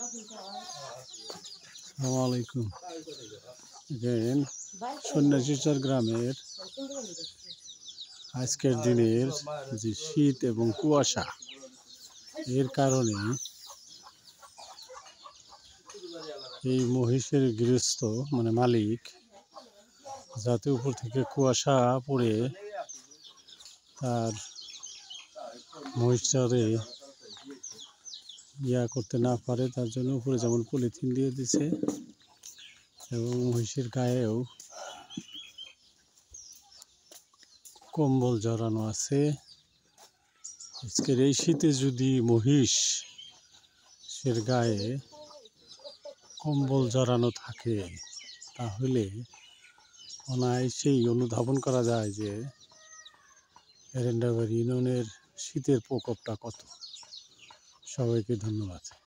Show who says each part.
Speaker 1: আসসালামু আলাইকুম। দেখেন সন্ন্যাসীচর গ্রামের আজকের দিনের যে শীত এবং কুয়াশা, এর কারণে এই মহিষের গৃহস্থ মানে মালিক যাতে উপর থেকে কুয়াশা পড়ে তার মহিষটারে করতে না পারে, তার জন্য উপরে যেমন পলিথিন দিয়ে দিছে এবং মহিষের গায়েও কম্বল জড়ানো আছে। আজকের এই শীতে যদি মহিষের গায়ে কম্বল জড়ানো থাকে তাহলে অনায়াসেই অনুধাবন করা যায় যে এরেন্ডাবাড়ি ইউনিয়নের শীতের প্রকোপটা কত। সবাইকে ধন্যবাদ।